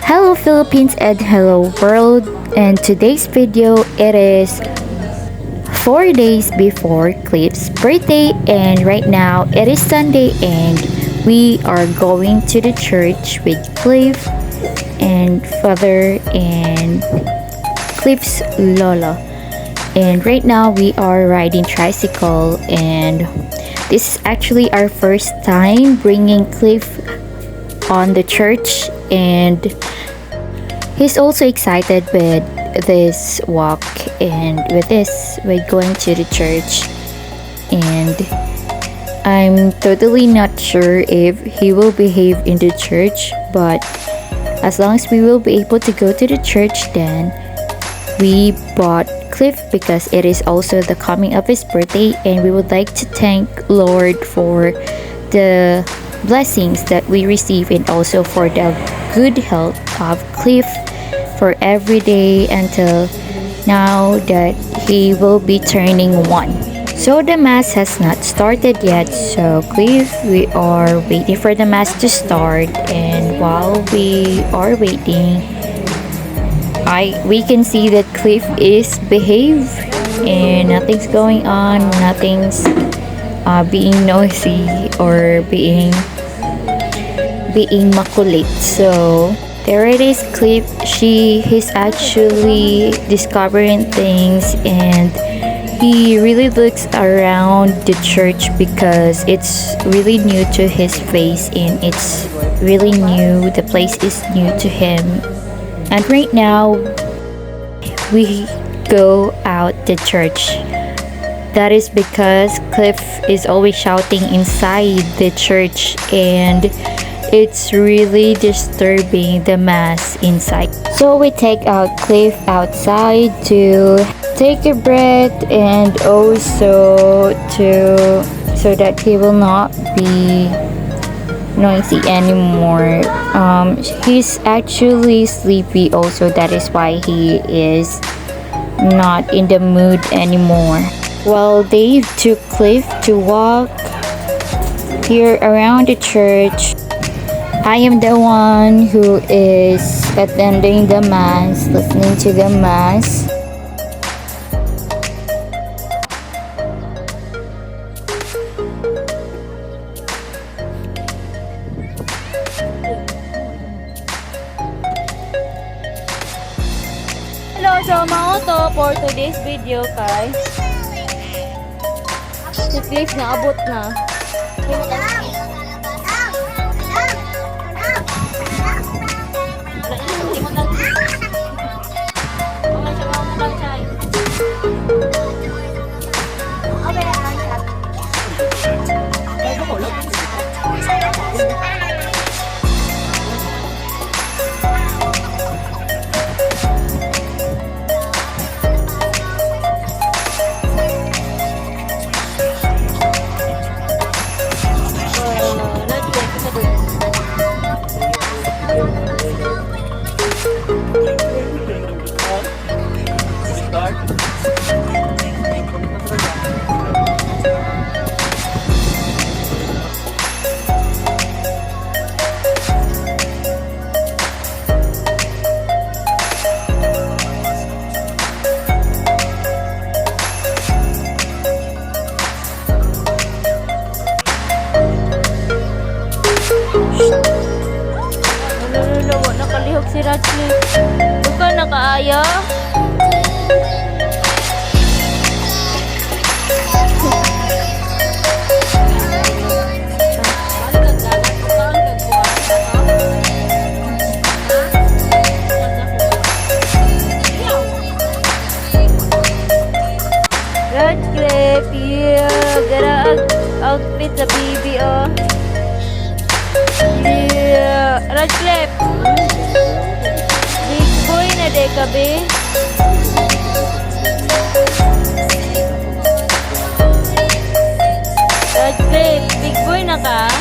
Hello Philippines and hello world, and today's video it is 4 days before Cliff's birthday, and right now it is Sunday and we are going to the church with Cliff and father and Cliff's Lola. And right now we are riding tricycle, and this is actually our first time bringing Cliff on the church, and he's also excited with this walk, and with this we're going to the church. And I'm totally not sure if he will behave in the church, but as long as we will be able to go to the church, then we bought Cliff because it is also the coming of his birthday, and we would like to thank Lord for the blessings that we receive, and also for the good health of Cliff for every day until now that he will be turning 1. So the mass has not started yet, so Cliff, we are waiting for the mass to start, and while we are waiting, we can see that Cliff is behaved and nothing's going on, nothing's being noisy or being makulit. So there it is, Cliff. He's actually discovering things, and he really looks around the church because it's really new to his face and it's really new. The place is new to him. And right now we go out the church. That is because Cliff is always shouting inside the church, and it's really disturbing the mass inside. So we take out Cliff outside to take a breath, and also so that he will not be noisy anymore. He's actually sleepy also, that is why he is not in the mood anymore. Well, Dave took Cliff to walk here around the church. I am the one who is attending the mass, listening to the mass. Hello, so mga to for today's video kay si Cliff na abot na. Nakalihok si Radcliffe. Buka nakaaya. Radcliffe, yeah, gara outfit sa baby, oh. Yeah, Radcliffe. Big boy na de ka, be. Radcliffe, big boy na ka.